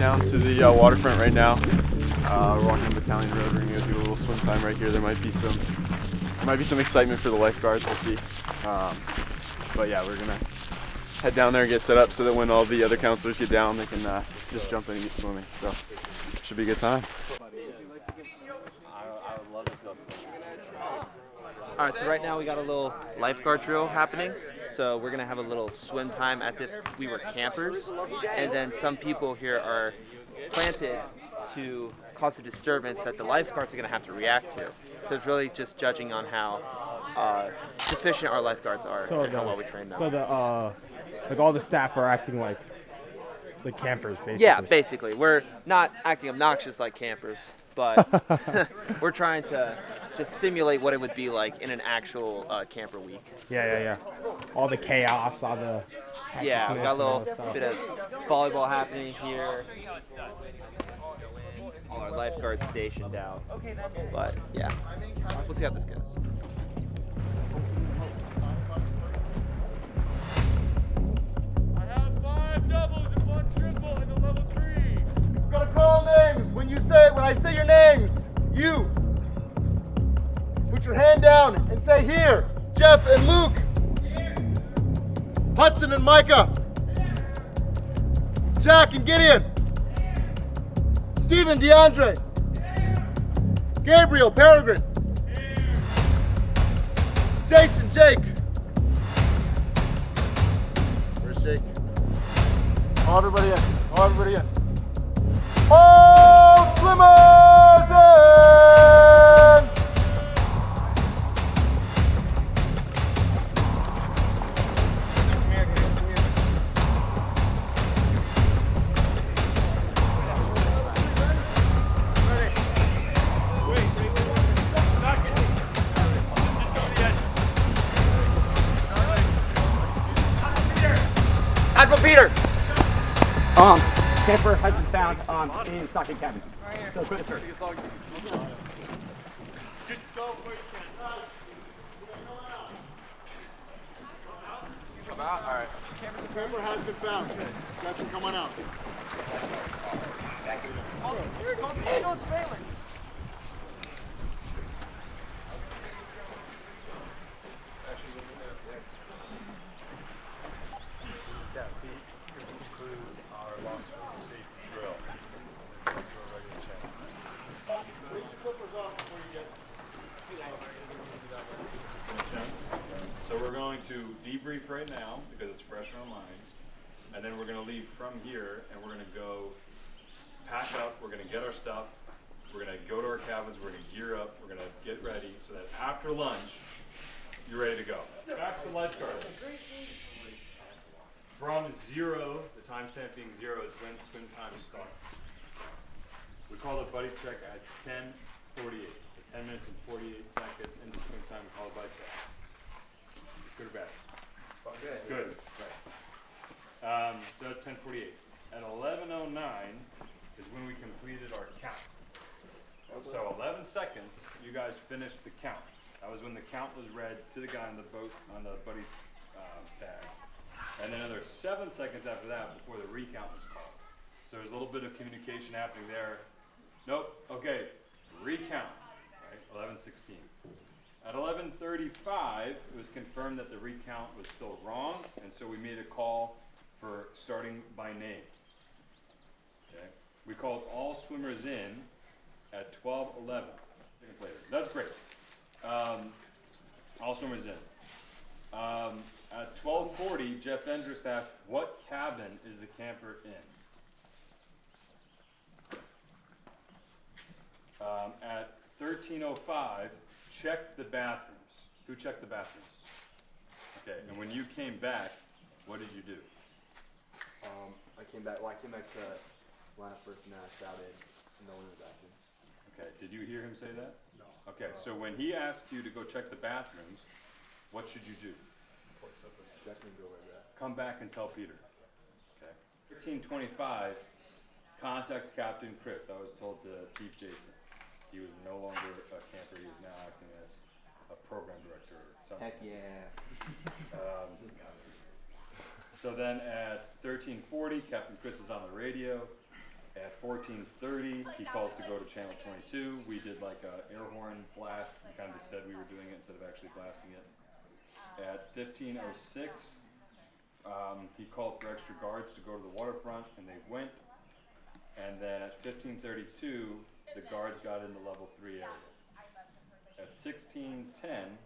down to the waterfront right now. We're walking on Battalion Road. We're gonna go do a little swim time right here. There might be some excitement for the lifeguards. We'll see. But yeah, we're gonna head down there and get set up so that when all the other counselors get down, they can just jump in and get swimming. So should be a good time. All right, so right now we got a little lifeguard drill happening. So we're gonna have a little swim time as if we were campers, and then some people here are planted to cause a disturbance that the lifeguards are gonna have to react to. So it's really just judging on how sufficient our lifeguards are and how well we train them. So like all the staff are acting like the campers, basically. Yeah, basically. We're not acting obnoxious like campers, but we're trying to just simulate what it would be like in an actual camper week. Yeah. All the chaos, all the... Yeah, we got a little bit of volleyball happening here. All our lifeguards stationed out. But yeah, we'll see how this goes. I have 5 doubles and 1 triple in the level 3. You've got to call names when I say your names. You. Put your hand down and say here. Jeff and Luke. Here. Hudson and Micah. Here. Jack and Gideon. Here. Stephen, DeAndre. Here. Gabriel, Peregrine. Here. Jason, Jake. Where's Jake? All everybody in. All everybody in. All swimmers in! Admiral Peter! Camper has been found in stockade cabin. So good, sir. Just go where you can. Come out? All right. The camper has been found. Guys can come on out. Concludes our lost swimmer safety drill. Makes sense? So we're going to debrief right now because it's fresh in our minds, and then we're going to leave from here and we're going to go pack up, we're going to get our stuff, we're going to go to our cabins, we're going to gear up, we're going to get ready so that after lunch, you're ready to go. Back to lifeguards. From 0, the timestamp being 0 is when swim time starts. We call the buddy check at 10:48. 10 minutes and 48 seconds into swim time, we call a buddy check. Good or bad? Good. Good. Right. So that's 10:48. At 11:09 is when we completed our count. So 11 seconds, you guys finished the count. That was when the count was read to the guy on the boat on the buddy tags. And then another 7 seconds after that before the recount was called. So there's a little bit of communication happening there. Nope, okay, recount, right, 11:16. At 11:35, it was confirmed that the recount was still wrong, and so we made a call for starting by name. Okay, we called all swimmers in at 12:11. Later. That's great. All swimmers in. At 12:40, Jeff Endress asked, what cabin is the camper in? At 13:05, check the bathrooms. Who checked the bathrooms? Okay, and when you came back, what did you do? I came back to when I first shouted, no one was acting. Okay, did you hear him say that? No. Okay, so when he asked you to go check the bathrooms, what should you do? Check and go like that. Come back and tell Peter. Okay. 13:25, contact Captain Chris. I was told to Chief Jason. He was no longer a camper. He was now acting as a program director or something. Heck yeah. So then at 13:40, Captain Chris is on the radio. At 14:30, he calls to go to channel 22. We did like a air horn blast. We kind of just said we were doing it instead of actually blasting it. At 15:06, he called for extra guards to go to the waterfront, and they went. And then at 15:32, the guards got in the level 3 area. At 16:10,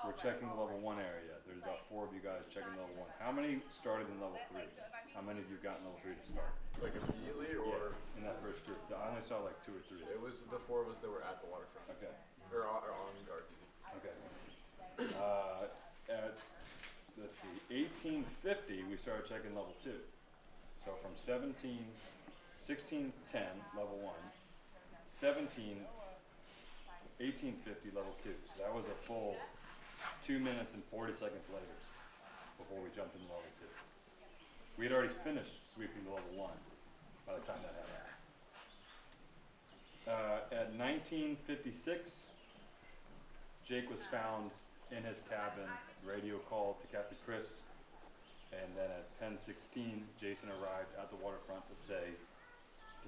we're checking the level 1 area. There's about 4 of you guys checking level 1. How many started in level 3? How many of you got in level 3 to start? Like immediately, or In that first group. I only saw like 2 or 3. it was the 4 of us that were at the waterfront, Okay. or on guard duty. Okay. At, let's see, 1850, we started checking level 2. So from 1610, level 1, 1850, level 2. So that was a full 2 minutes and 40 seconds later before we jumped into level 2. We had already finished sweeping the level 1 by the time that happened. At 1956, Jake was found in his cabin, radio called to Captain Chris, and then at 10:16, Jason arrived at the waterfront to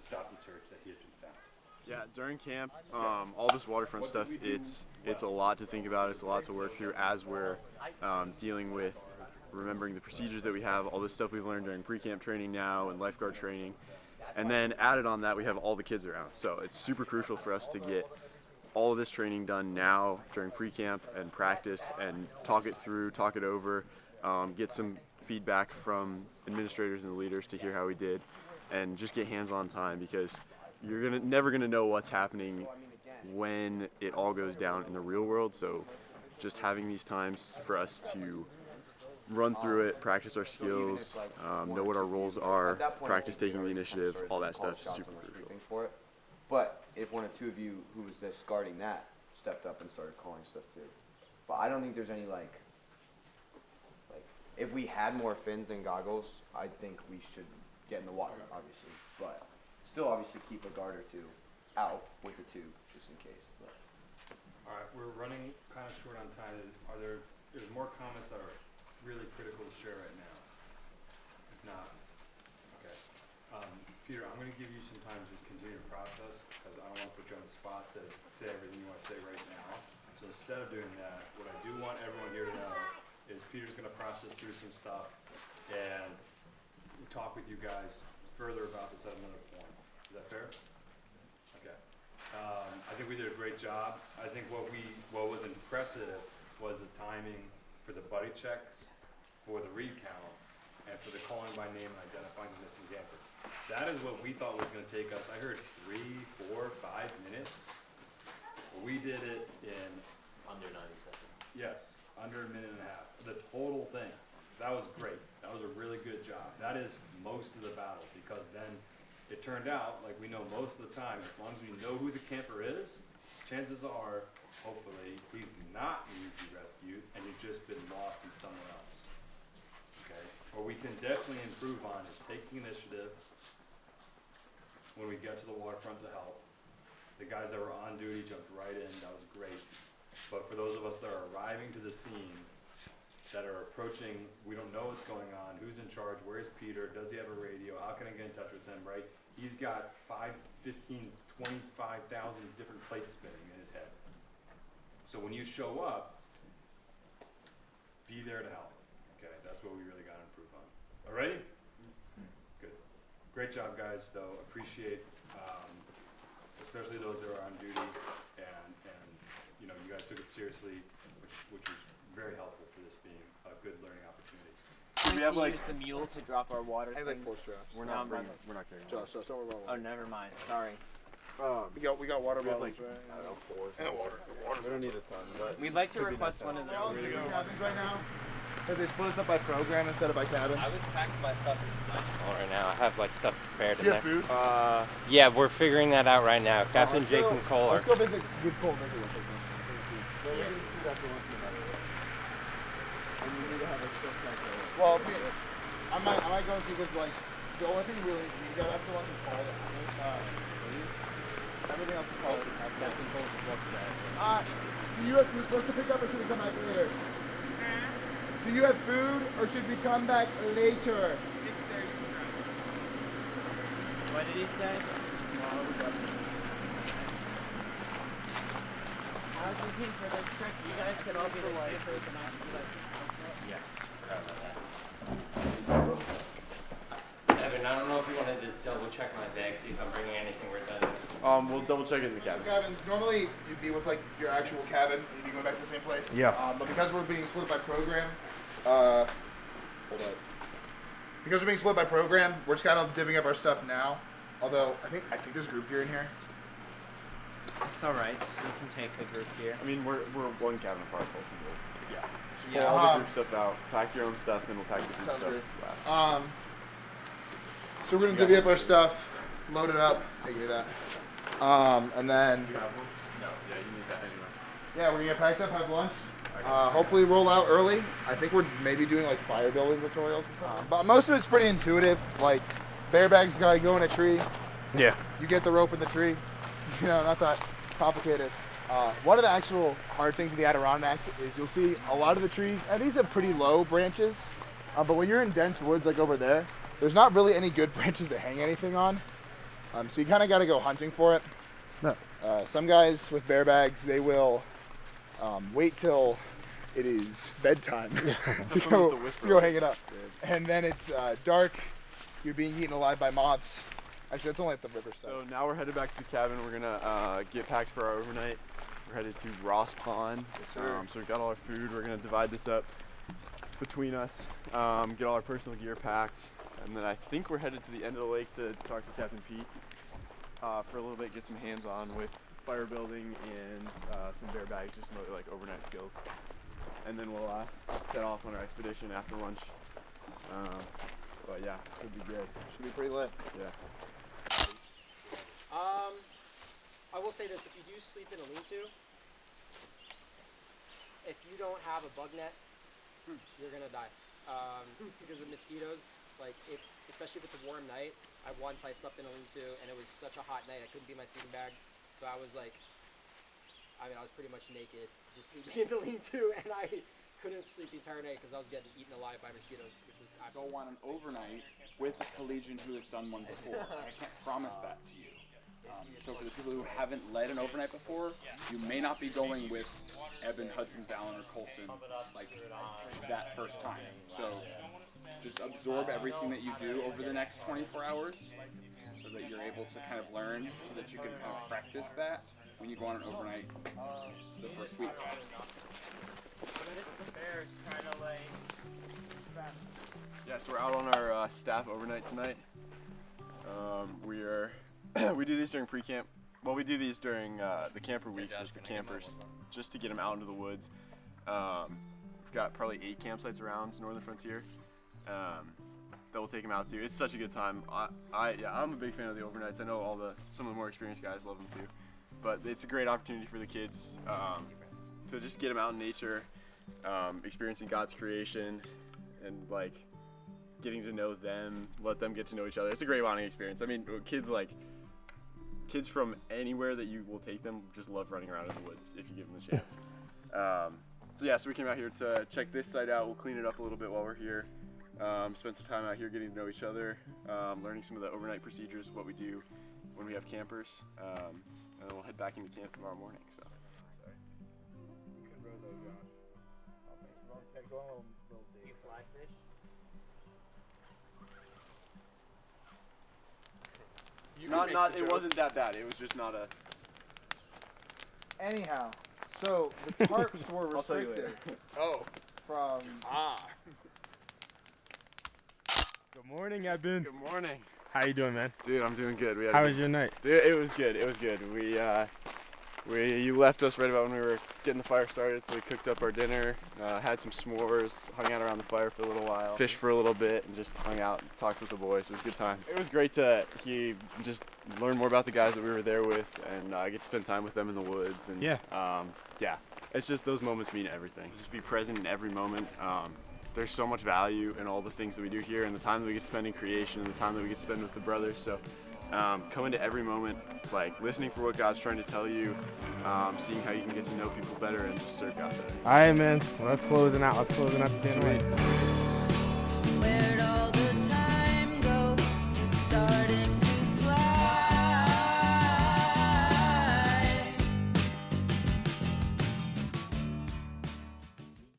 stop the search that he had been found. Yeah, during camp, all this waterfront stuff, it's a lot to think about. It's a lot to work through as we're dealing with remembering the procedures that we have, all this stuff we've learned during pre-camp training now and lifeguard training. And then added on that, we have all the kids around. So it's super crucial for us to get all of this training done now during pre-camp and practice and talk it through, talk it over, get some feedback from administrators and the leaders to hear how we did, and just get hands-on time, because you're never gonna know what's happening when it all goes down in the real world. So just having these times for us to run through it, practice our skills, know what our roles are, practice taking the initiative, all that stuff is super crucial. For it. But if one or two of you who was just guarding that stepped up and started calling stuff too. But I don't think there's any like if we had more fins and goggles, I think we should get in the water, obviously. But still obviously keep a guard or two out with the tube just in case. But. All right, we're running kind of short on time. There's more comments that are really critical to share right now? If not, okay. Peter, I'm going to give you some time to just continue to process, because I don't want to put you on the spot to say everything you want to say right now. So instead of doing that, what I do want everyone here to know is Peter's going to process through some stuff and talk with you guys further about this at another point. Is that fair? Okay. I think we did a great job. I think what was impressive was the timing for the buddy checks, for the read count, and for the calling by name and identifying the missing camper. That is what we thought was going to take us. I heard 3, 4, 5 minutes. We did it in Under 90 seconds. yes, under a minute and a half. The total thing. That was great. That was a really good job. That is most of the battle, because then it turned out, like we know most of the time, as long as we know who the camper is, chances are, hopefully, he's not needing to be rescued and he's just been lost in somewhere else. Okay? What we can definitely improve on is taking initiative when we get to the waterfront to help. The guys that were on duty jumped right in. That was great. But for those of us that are arriving to the scene, that are approaching, we don't know what's going on, who's in charge, where's Peter, does he have a radio, how can I get in touch with him, right? He's got 5, 15, 25,000 different plates spinning in his head. So when you show up, be there to help, okay? That's what we really got to improve on. All ready? Good. Great job, guys, though. Appreciate, especially those that are on duty, and you know, you guys took it seriously, which was very helpful for this being a good learning opportunity. We have like use the mule to drop our water. I have like things. 4 straps. we're not carrying. Josh, don't worry about Oh, never mind. Sorry. We got water We have bottles, like right? I don't know 4. And water. We don't need a ton, but We'd like to request one of They're all those. in different cabins right now. Because they split us up by program instead of by cabin. I was packing my stuff right now. I have like stuff prepared Do in you there. have food? Yeah, we're figuring that out right now. Captain Let's Jake go- and Cole are. Let's go visit good Cole visit with them. So we're gonna do that for once in a while. And we need to have a strict cycle. Well, I might go through this, like, the only thing really you got after one is call everything else is called. Captain Cole is supposed to do you have food supposed to pick up, or should we come back later? Do you have food, or should we come back later? What did he say? I was thinking for this trip, you guys could all be the campers and I could be like, Evan, I don't know if you wanted to double check my bag, see if I'm bringing anything redundant. We'll double check it in the cabin. Cabin. Normally, you'd be with like your actual cabin, and you'd be going back to the same place. Yeah. But because we're being split by program, hold on. Because we're being split by program, we're just kind of divvying up our stuff now. Although I think there's group gear in here. it's alright, you can take the group here. I mean, we're one cabin apart, also. Yeah. Just pull Yeah. all the group stuff out, pack your own stuff, and we'll pack the group Sounds stuff. great. last. So we're gonna divvy up our stuff, load it up, take it that. And then No, yeah, you need that anyway. yeah, we're gonna get packed up, have lunch. Hopefully roll out early. I think we're maybe doing like fire building tutorials or something. But most of it's pretty intuitive. Like bear bags gotta go in a tree. Yeah. You get the rope in the tree. You know, not that complicated. One of the actual hard things in the Adirondacks is you'll see a lot of the trees, and these are pretty low branches. But when you're in dense woods like over there, there's not really any good branches to hang anything on. So you kind of got to go hunting for it. No. Some guys with bear bags, they will wait till it is bedtime to go hang it up. And then it's dark, you're being eaten alive by moths. Actually, that's only at the riverside. So now we're headed back to the cabin. We're gonna get packed for our overnight. We're headed to Ross Pond. Yes, sir. So we've got all our food. We're gonna divide this up between us. Get all our personal gear packed, and then I think we're headed to the end of the lake to talk to Captain Pete for a little bit. Get some hands-on with fire building and some bear bags, just some like overnight skills. And then we'll set off on our expedition after lunch. But yeah, should be good. Should be pretty lit. Yeah. I will say this, if you do sleep in a lean-to, if you don't have a bug net, you're gonna die. Because of mosquitoes, like especially if it's a warm night. I slept in a lean-to and it was such a hot night, I couldn't be in my sleeping bag. So I was like, I was pretty much naked, just sleeping in the lean-to, and I couldn't sleep the entire night because I was getting eaten alive by mosquitoes. It was Go on an overnight with a collegian who has done one before. I can't promise that to you. So for the people who haven't led an overnight before, you may not be going with Evan, Hudson, Fallon, or Colson like that first time. So just absorb everything that you do over the next 24 hours so that you're able to kind of learn so that you can kind of practice that when you go on an overnight the first week. Yeah, so we're out on our staff overnight tonight. We do these during pre-camp. Well, we do these during the camper weeks with the campers, just to get them out into the woods. We've got probably 8 campsites around Northern Frontier that we'll take them out to. It's such a good time. I'm a big fan of the overnights. I know some of the more experienced guys love them too. But it's a great opportunity for the kids to just get them out in nature, experiencing God's creation, and like getting to know them, let them get to know each other. It's a great bonding experience. I mean, kids from anywhere that you will take them just love running around in the woods if you give them the chance. So we came out here to check this site out. We'll clean it up a little bit while we're here. Spend some time out here getting to know each other, learning some of the overnight procedures of what we do when we have campers, and then we'll head back into camp tomorrow morning. So. Sorry. You could row those on. Go on a little date. fly fish? It wasn't that bad. It was just not a. Anyhow, so the tarps were I'll tell you restricted later. from. Good morning, Evan. Good morning. How you doing, man? Dude, I'm doing good. How was your night? Dude, it was good. It was good. You left us right about when we were getting the fire started, so we cooked up our dinner, had some s'mores, hung out around the fire for a little while, fished for a little bit, and just hung out and talked with the boys. It was a good time. It was great to just learn more about the guys that we were there with, and get to spend time with them in the woods. And it's just those moments mean everything. Just be present in every moment. There's so much value in all the things that we do here, and the time that we get to spend in creation, and the time that we get to spend with the brothers. So come into every moment, like listening for what God's trying to tell you, seeing how you can get to know people better and just serve God better. All right, man. Well, let's close it out. Let's close it out the dinner. Sweet.